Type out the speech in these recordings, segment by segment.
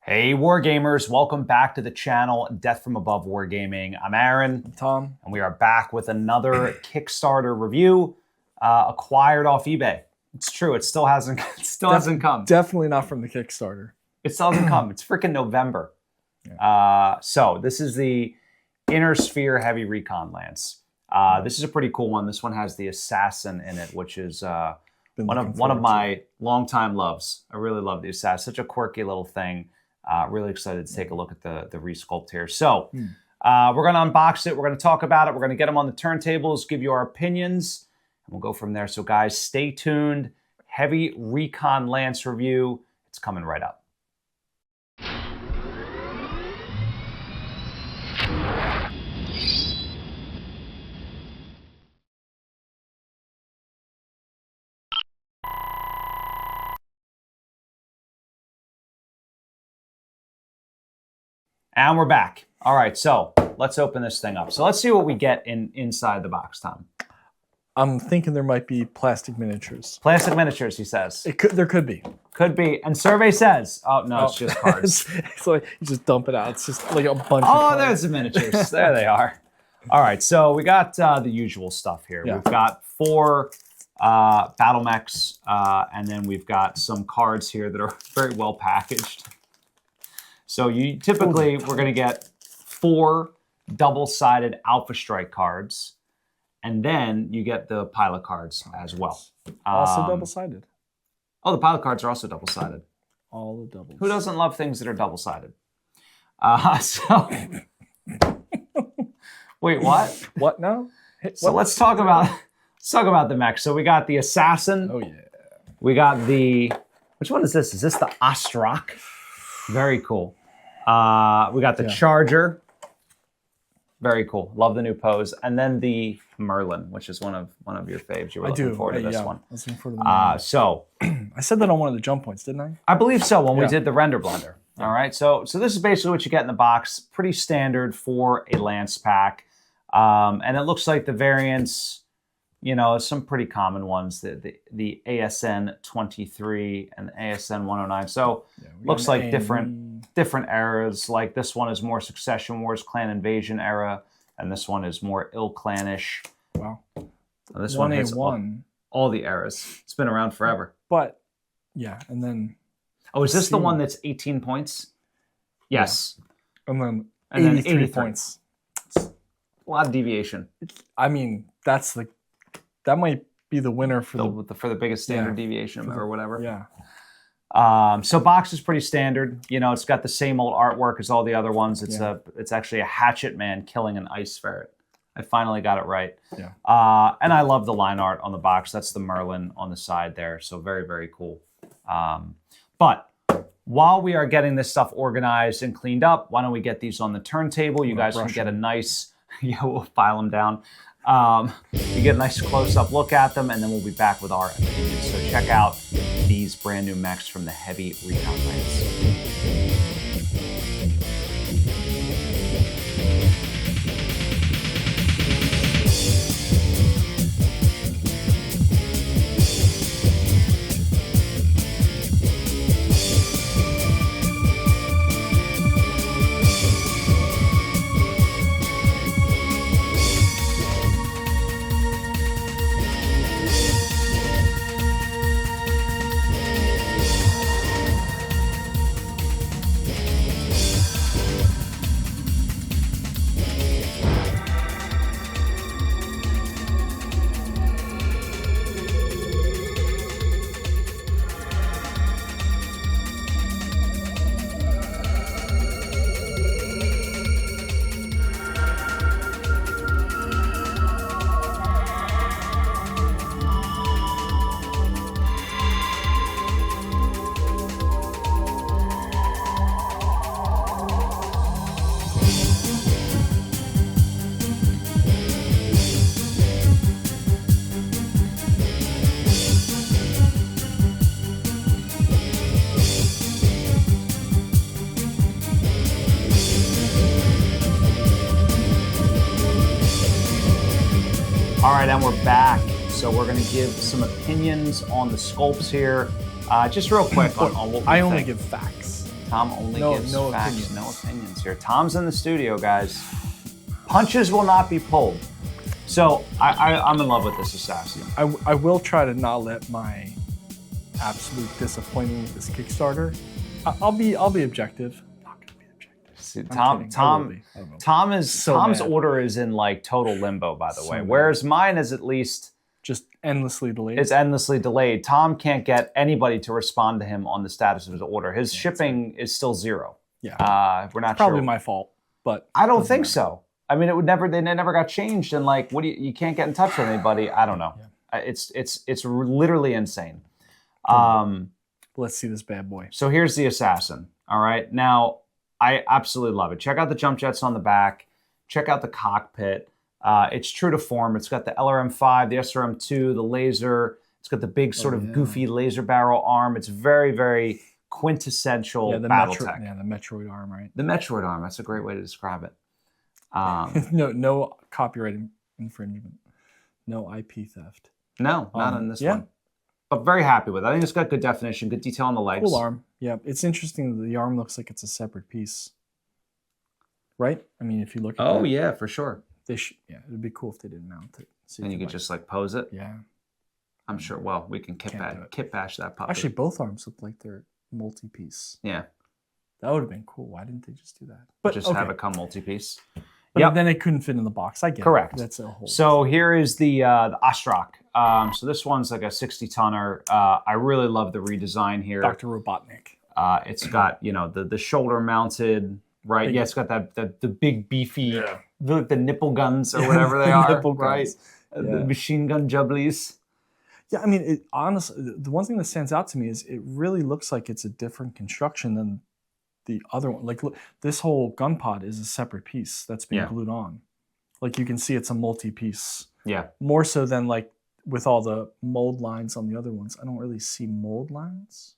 Hey Wargamers, welcome back to the channel, Death from Above Wargaming. I'm Aaron. I'm Tom. And we are back with another Kickstarter review acquired off eBay. It's true, it still hasn't come. Definitely not from the Kickstarter. It still hasn't come. It's freaking November. Yeah. So this is the Inner Sphere Heavy Recon Lance. This is a pretty cool one. This one has the Assassin in it, which is one of my longtime loves. I really love the Assassin. Such a quirky little thing. Really excited to take a look at the resculpt here. So we're going to unbox it. We're going to talk about it. We're going to get them on the turntables, give you our opinions, and we'll go from there. So guys, stay tuned. Heavy Recon Lance review. It's coming right up. And we're back. All right, so let's open this thing up. So let's see what we get inside the box, Tom. I'm thinking there might be plastic miniatures. Plastic miniatures, he says. There could be. Could be. And survey says, oh, no, it's just cards. It's like you just dump it out. It's just like a bunch of cards. cards. There's the miniatures. There they are. All right, so we got the usual stuff here. Yeah. We've got 4 BattleMechs, and then we've got some cards here that are very well packaged. So you typically, we're going to get 4 double-sided Alpha Strike cards, and then you get the pilot cards as well. Also double-sided. Oh, the pilot cards are also double-sided. All the doubles. Who doesn't love things that are double-sided? Wait, what? What now? So let's talk about the mech. So we got the Assassin. Oh yeah. We got the, which one is this? Is this the Ostroc? Very cool. We got the Charger. Very cool. Love the new pose. And then the Merlin, which is one of your faves. You were looking forward to this one. I was looking forward to the Merlin. So I said that on one of the jump points, didn't I? I believe so when we did the render blender. All right. So this is basically what you get in the box. Pretty standard for a Lance pack. And it looks like the variants, you know, some pretty common ones, the ASN 23 and the ASN 109. So looks like different eras. Like this one is more Succession Wars, Clan Invasion era, and this one is more Clanish. Wow. So this one hits all the eras. It's been around forever. But yeah, and then is this the one that's 18 points? Yes. Yeah. And then 83 points. It's a lot of deviation. I mean, that might be the winner for the biggest standard deviation or whatever. Yeah. So box is pretty standard. You know, it's got the same old artwork as all the other ones. It's actually a hatchet man killing an ice ferret. I finally got it right. Yeah. And I love the line art on the box. That's the Merlin on the side there. So very, very cool. But while we are getting this stuff organized and cleaned up, why don't we get these on the turntable? You guys can get a nice, we'll file them down. You get a nice close-up look at them, and then we'll be back with our opinions. So check out these brand new mechs from the Heavy Recon Lance. All right, and we're back. So we're going to give some opinions on the sculpts here. Just real quick on what we I only think. give facts. Thom only No- gives no facts, opinions. no opinions here. Thom's in the studio, guys. Punches will not be pulled. So I'm in love with this assassin. I will try to not let my absolute disappointment with this Kickstarter. I'll be objective. I'm not gonna be objective. See, I'm kidding. I will be. I will. Tom's mad. order is in like total limbo, by the So way. mad. Whereas mine is at least Just endlessly delayed. it's endlessly delayed. Tom can't get anybody to respond to him on the status of his order. His shipping is still 0. Yeah. We're not Probably sure. my fault, but I don't doesn't think matter. so. I mean, it never got changed, and like, what do you can't get in touch with anybody? I don't know. Yeah. It's literally insane. Let's see this bad boy. So here's the assassin. All right, now I absolutely love it. Check out the jump jets on the back. Check out the cockpit. It's true to form. It's got the LRM-5, the SRM-2, the laser. It's got the big sort of goofy laser barrel arm. It's very, very quintessential BattleTech. The Metroid arm, right? The Metroid arm. That's a great way to describe it. No copyright infringement. No IP theft. No, not in this one. But very happy with it. I think it's got good definition, good detail on the legs. Cool arm. Yeah, it's interesting that the arm looks like it's a separate piece. Right? I mean, if you look at Oh, that, yeah, for sure. yeah, it'd be cool if they didn't mount it. So And you could just like pose it. Yeah. I'm sure. Well, we can kit bash that puppy. Actually, both arms look like they're multi-piece. Yeah. That would have been cool. Why didn't they just do that? But Just have it come multi-piece. But then it couldn't fit in the box. I get Correct. it. That's a whole. So here is the Ostroc. So this one's like a 60-tonner. I really love the redesign here. Dr. Robotnik. It's got, you know, the shoulder mounted, right? Yeah, it's got the big beefy, like the nipple guns or whatever they are, Nipple right? guns. The machine gun jubblies. Yeah, I mean, honestly, the one thing that stands out to me is it really looks like it's a different construction than the other one. Like, look, this whole gun pod is a separate piece that's being glued on. Like, you can see it's a multi-piece. Yeah. More so than, like, with all the mold lines on the other ones. I don't really see mold lines.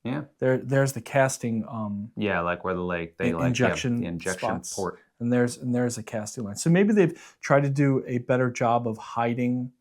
Yeah. There's the casting. Yeah, like where the injection the injection spots. port. And there's a casting line. So maybe they've tried to do a better job of hiding.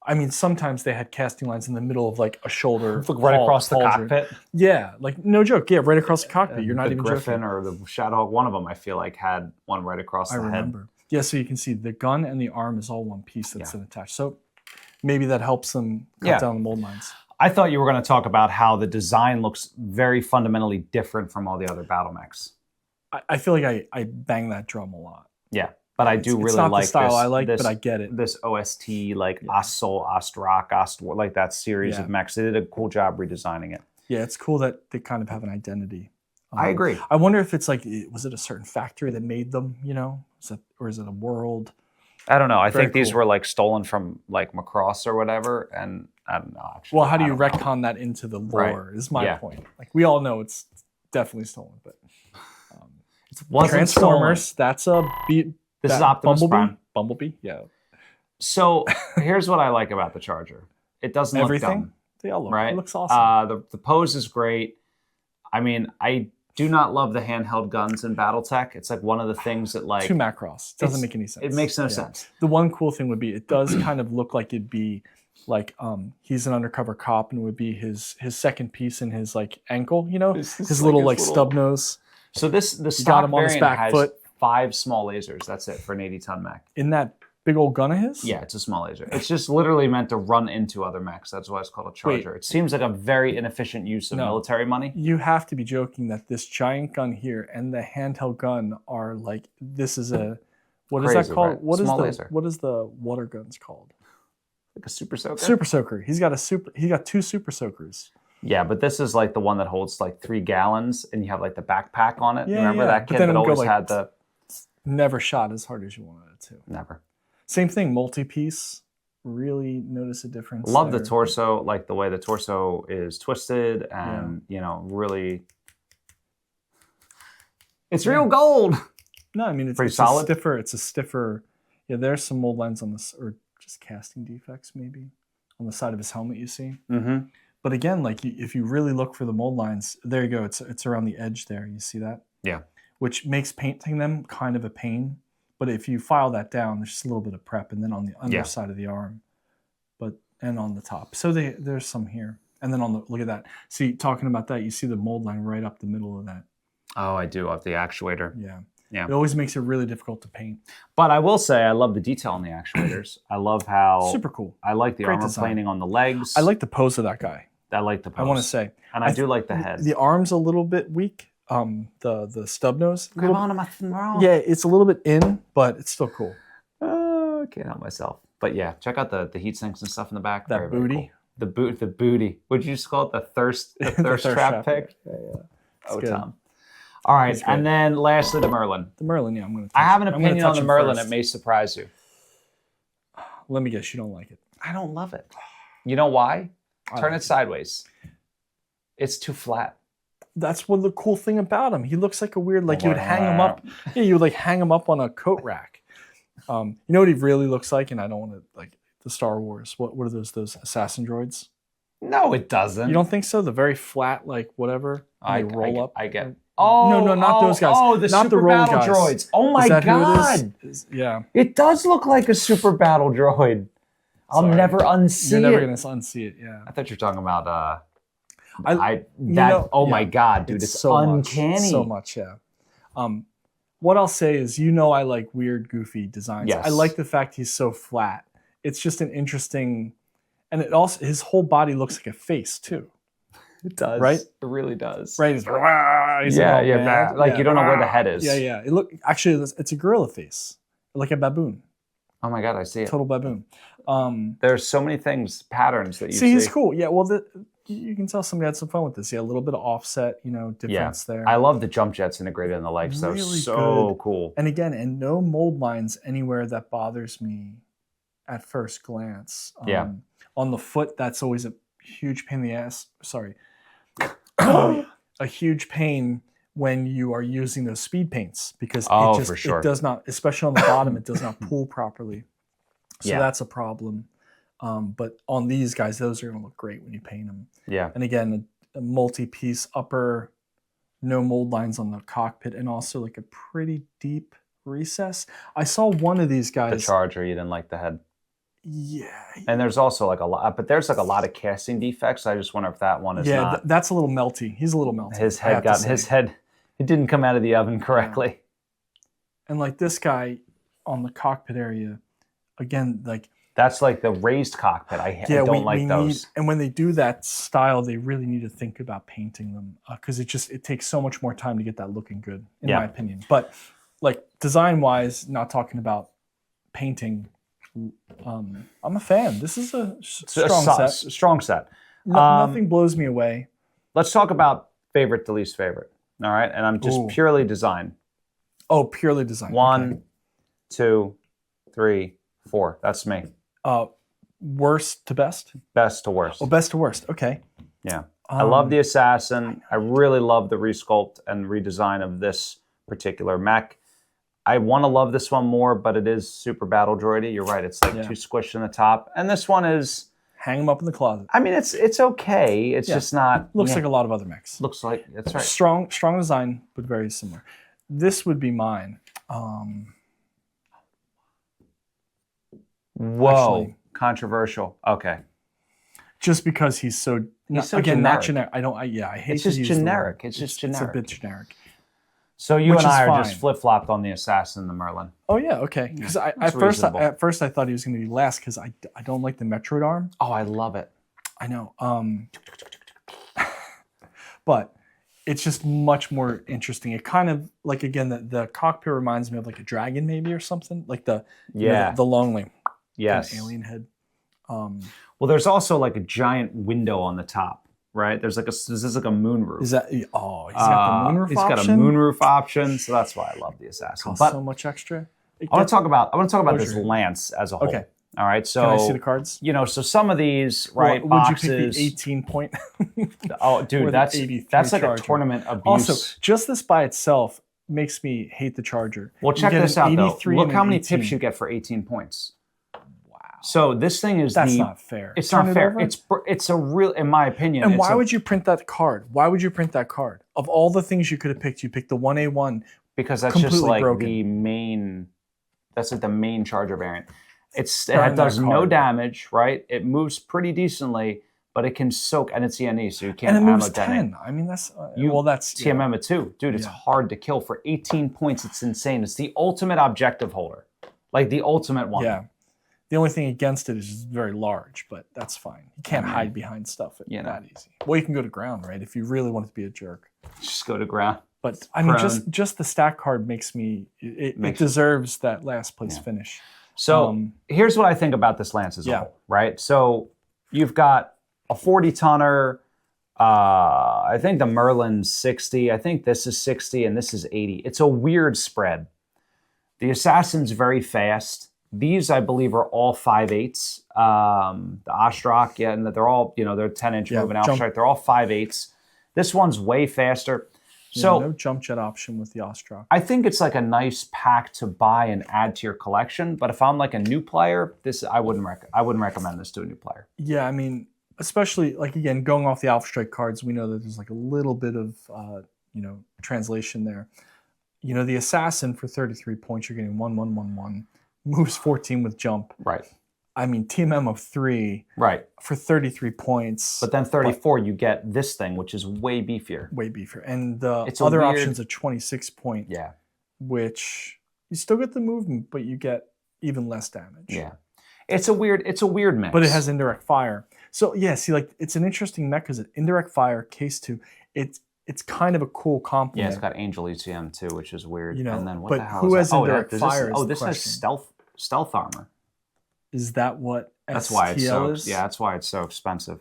I mean, sometimes they had casting lines in the middle of like a shoulder, Like right across the pauldron. cockpit. Yeah, like no joke. Yeah, right across the cockpit. You're not the even Griffin joking. or the Shadow, one of them I feel like had one right across the I remember. Yeah, so you can see the gun and the arm is all one piece that's attached. So maybe that helps them cut down the mold lines. I thought you were going to talk about how the design looks very fundamentally different from all the other BattleMechs. I feel like I bang that drum a lot. Yeah, but I do It's really not like the style this, I like, this, but I get it. This OST, like Ostroc, like that series of mechs. They did a cool job redesigning it. Yeah, it's cool that they kind of have an identity. I agree. I wonder if it's like, was it a certain factory that made them, you know? Or is it a world? I don't know. I Very think these cool. were like stolen from like Macross or whatever, and I don't know. Actually, Well, how do you I don't know. retcon that into the lore is my Yeah. point. Like, we all know it's definitely stolen, but It wasn't Transformers, stolen. that's a beat. This is Optimus Prime. Bumblebee, yeah. So here's what I like about the Charger. It doesn't look dumb. They all look. Right? It looks awesome. The pose is great. I mean, I do not love the handheld guns in BattleTech. It's like one of the things that like Too Macross. Doesn't make any sense. It makes no sense. The one cool thing would be it does kind of look like it'd be like he's an undercover cop and it would be his second piece in his like ankle, you know, his little like stub nose. So the got stock him on his variant back has foot. 5 small lasers. That's it for an 80-ton mech. In that big old gun of his? Yeah, it's a small laser. It's just literally meant to run into other mechs. That's why it's called a Charger. It seems like a very inefficient use of military money. You have to be joking that this giant gun here and the handheld gun are like, this is a, what is that called? Right? What is the water guns called? Like a Super Soaker? Super Soaker. He got 2 Super Soakers. Yeah, but this is like the one that holds like 3 gallons and you have like the backpack on it. Yeah, Remember that but kid then that it'll go, always like, had the... Never shot as hard as you wanted it to. Never. Same thing, multi-piece. Really notice a difference. Love there. the torso, like the way the torso is twisted and, you know, really... It's real gold! No, I mean, it's Pretty solid. It's a stiffer... Yeah, there's some mold lines on this, or just casting defects maybe, on the side of his helmet you see. Mm-hmm. But again, like if you really look for the mold lines, there you go. It's around the edge there. You see that? Yeah. Which makes painting them kind of a pain. But if you file that down, there's just a little bit of prep, and then on the underside of the arm, and on the top. So there's some here, and then on the look at that. See, talking about that, you see the mold line right up the middle of that. Oh, I do love the actuator. Yeah. Yeah. It always makes it really difficult to paint. But I will say, I love the detail on the actuators. I love how super cool. I like the Great armor design. planing on the legs. I like the pose of that guy. I like the pose. I want to say, and I do like the head. The arm's a little bit weak. The stub nose. Grab on to my thumb. Yeah, it's a little bit in, but it's still cool. I can't help myself. But yeah, check out the heat sinks and stuff in the back. That very, booty. Very cool. The booty. Would you just call it the thirst trap pick? Yeah. Oh, Tom. All right, and then lastly, the Merlin. The Merlin, yeah, I'm going to. I have an opinion on the Merlin. First. It may surprise you. Let me guess, you don't like it. I don't love it. You know why? Turn it sideways. It's too flat. That's what the cool thing about him. He looks like a weird, like you would hang him up. Yeah, you would like hang him up on a coat rack. You know what he really looks like? And I don't want to like the Star Wars. What are those assassin droids? No, it doesn't. You don't think so? The very flat, like whatever. They roll up. I get. Oh no, not those guys. Oh, the not super the roll battle guys. droids. Oh my god! Yeah, it does look like a super battle droid. I'll never unsee it. You're never gonna unsee it. Yeah. I thought you were talking about. Oh my god, dude! It's so uncanny. So much, yeah. What I'll say is, I like weird, goofy designs. Yes. I like the fact he's so flat. It's just an interesting, and it also his whole body looks like a face too. It does, right? It really does, right? He's like you don't know where the head is. Yeah. It's a gorilla face, like a baboon. Oh my god, I see it. Total baboon. There's so many patterns that you see. See, he's cool. Yeah, well, you can tell somebody had some fun with this. Yeah, a little bit of offset, difference there. I love the jump jets integrated in the legs. Really so good. Cool. And again, no mold lines anywhere that bothers me at first glance. On the foot, that's always a huge pain in the ass. Sorry. A huge pain when you are using those speed paints because it does not, especially on the bottom, it does not pull properly. So that's a problem. But on these guys, those are going to look great when you paint them. Yeah. And again, a multi-piece upper, no mold lines on the cockpit, and also like a pretty deep recess. I saw one of these guys. The Charger, you didn't like the head. Yeah. And there's also like a lot of casting defects. I just wonder if that one is not. Yeah, that's a little melty. He's a little melty. His head, it didn't come out of the oven correctly. Yeah. And like this guy on the cockpit area, again, like. That's like the raised cockpit. I don't like those. And when they do that style, they really need to think about painting them because it takes so much more time to get that looking good, in my opinion. But like design-wise, not talking about painting, I'm a fan. This is a strong set. Nothing blows me away. Let's talk about favorite to least favorite. All right, and I'm just purely design. Oh, purely design. 1, 2, 3, 4. That's me. Worst to best? Best to worst. Oh, best to worst. Okay. Yeah. I love the Assassin. I really love the resculpt and redesign of this particular mech. I want to love this one more, but it is super battle droidy. You're right. It's like too squished in the top. And this one is... Hang them up in the closet. I mean, it's okay. It's just not... Looks like a lot of other mechs. Looks like... That's right. Strong design, but very similar. This would be mine. Whoa. Actually, controversial. Okay. Just because he's so generic. Not generic. I hate it's just generic. It's just generic. It's a bit generic. So you and I are just flip-flopped on the Assassin and the Merlin. Oh yeah, okay. Because at first I thought he was going to be last because I don't like the Metroid arm. Oh, I love it. I know. But it's just much more interesting. It kind of like again the cockpit reminds me of like a dragon maybe or something like the long wing. Yes. Kind of alien head. Well, there's also like a giant window on the top, right? This is like a moonroof. Is that? Oh, he's got the moonroof option. He's got a moonroof option, so that's why I love the Assassin. Costs so much extra. I want to talk about this Lance as a whole. Okay. All right. So can I see the cards? So some of these, right? Would boxes. You pick the 18 point? Oh, dude, that's like Charger. A tournament abuse. Also, just this by itself makes me hate the Charger. Well, check this out though. Look how many pips you get for 18 points. So this thing is that's not fair. It's not fair. It's a real, in my opinion. And why would you print that card? Why would you print that card? Of all the things you could have picked, you picked the 1A1. Because that's just like the main. That's like the main Charger variant. It does no damage, right? It moves pretty decently, but it can soak, and it's ENE, so you can't and it moves ammo detonate. 10. I mean, that's that's TMM at 2. Dude, it's hard to kill for 18 points. It's insane. It's the ultimate objective holder. Like the ultimate one. Yeah. The only thing against it is just very large, but that's fine. You can't hide behind stuff that easy. Well, you can go to ground, right? If you really want it to be a jerk. Just go to ground. But I mean, just the stack card makes me, it deserves that last place finish. So here's what I think about this Lance as a whole, right? So you've got a 40-tonner, I think the Merlin's 60, I think this is 60, and this is 80. It's a weird spread. The Assassin's very fast. These, I believe, are all 5/8s. The Ostroc, and they're all, they're 10-inch moving Ostroc. They're all 5/8s. This one's way faster. So no jump jet option with the Ostroc. I think it's like a nice pack to buy and add to your collection. But if I'm like a new player, I wouldn't recommend this to a new player. Yeah, I mean, especially like again going off the Alpha Strike cards, we know that there's like a little bit of translation there. The Assassin for 33 points, you're getting 1/1/1/1. Moves 14 with jump. Right. I mean, TMM of 3. Right. For 33 points. But then 34, you get this thing, which is way beefier. Way beefier. And the other option's a 26 point. Yeah. Which you still get the movement, but you get even less damage. Yeah. It's a weird mix. But it has indirect fire. So yeah, see, like it's an interesting mech because it's indirect fire, case 2. It's kind of a cool complement. Yeah, it's got Angel ECM too, which is weird. And then what but the hell who is has indirect fire? This has stealth armor. Is that what that's why it's so is? Yeah, that's why it's so expensive.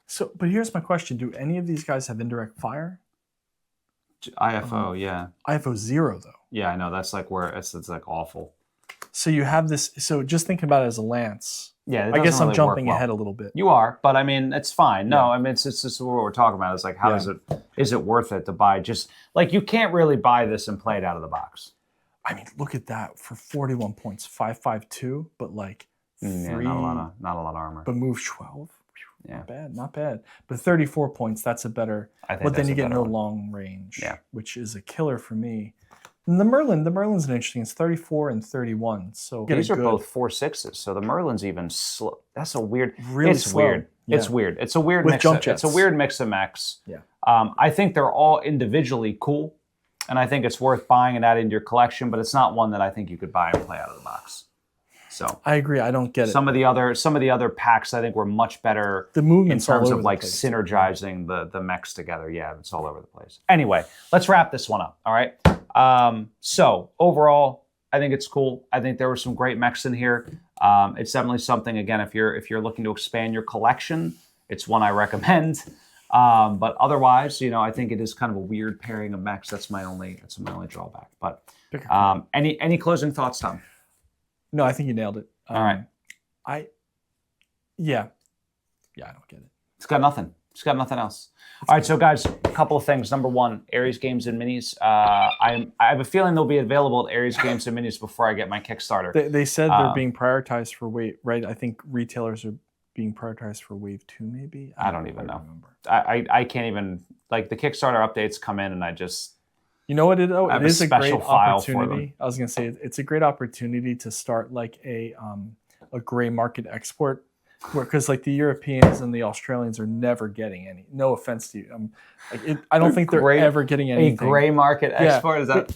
So, but here's my question: do any of these guys have indirect fire? IFO, yeah. IFO 0 though. Yeah, I know. That's like where it's like awful. So you have this. So just thinking about it as a Lance. Yeah, I guess I'm jumping ahead a little bit. You are, but I mean, it's fine. No, I mean, it's just what we're talking about. It's like, how is it worth it to buy? Just like you can't really buy this and play it out of the box. I mean, look at that for 41 points, 5/5/2, but like 3. Yeah, not a lot of armor. But move 12. Yeah, not bad. But 34 points, that's a better. But then you get no long range, which is a killer for me. And the Merlin's an interesting. It's 34 and 31. So these are both 4/6s. So the Merlin's even slow. That's a weird. Really it's slow. Weird. Yeah. It's weird. It's a weird with mix. Jump jets. It's a weird mix of mechs. Yeah. I think they're all individually cool, and I think it's worth buying and adding to your collection. But it's not one that I think you could buy and play out of the box. So I agree. I don't get it. Some of the other packs I think were much better. The movements in terms all over of like synergizing the mechs together. Yeah, it's all over the place. Anyway, let's wrap this one up. All right. So overall, I think it's cool. I think there were some great mechs in here. It's definitely something, again, if you're looking to expand your collection, it's one I recommend. But otherwise, I think it is kind of a weird pairing of mechs. That's my only drawback. But any closing thoughts, Tom? No, I think you nailed it. All right. I don't get it. It's got nothing. It's got nothing else. All right, so guys, a couple of things. Number one, Aries Games and Minis. I have a feeling they'll be available at Aries Games and Minis before I get my Kickstarter. They said they're being prioritized for wave, right? I think retailers are being prioritized for wave 2, maybe. I don't even know. I can't even, like, the Kickstarter updates come in and I just... You know what it is a great file for opportunity. I was going to say it's a great opportunity to start like a gray market export, because like the Europeans and the Australians are never getting any. No offense to you, I don't think they're ever getting anything. A gray market export is that?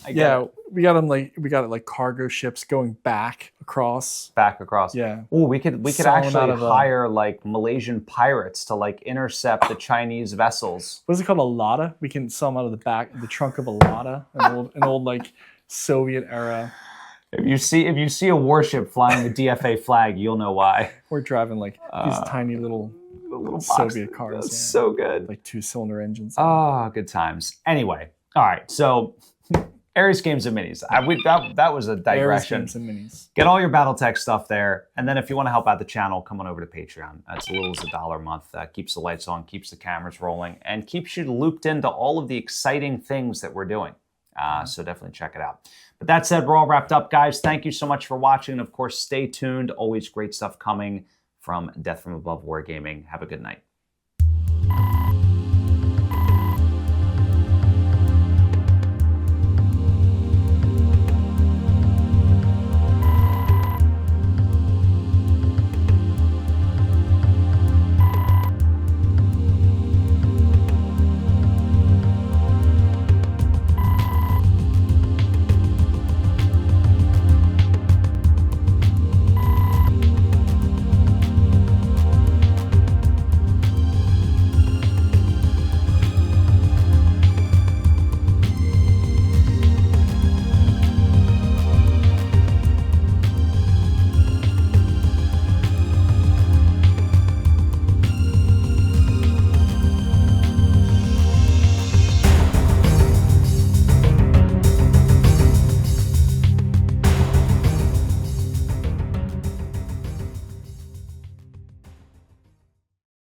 We got them we got it like cargo ships going back across. Yeah. Oh, we could actually hire like Malaysian pirates to like intercept the Chinese vessels. What is it called? A Lada? We can sell them out of the trunk of a Lada, an old like Soviet era. If you see a warship flying the DFA flag, you'll know why. We're driving like these tiny little Soviet cars. That's so good. Like 2-cylinder engines. Oh, good times. Anyway, all right. So, Aries Games and Minis. That was a digression. Aries Games and Minis. Get all your BattleTech stuff there, and then if you want to help out the channel, come on over to Patreon. That's as little as $1 a month. That keeps the lights on, keeps the cameras rolling, and keeps you looped into all of the exciting things that we're doing. So definitely check it out. But that said, we're all wrapped up, guys. Thank you so much for watching. And of course, stay tuned. Always great stuff coming from Death from Above Wargaming. Have a good night.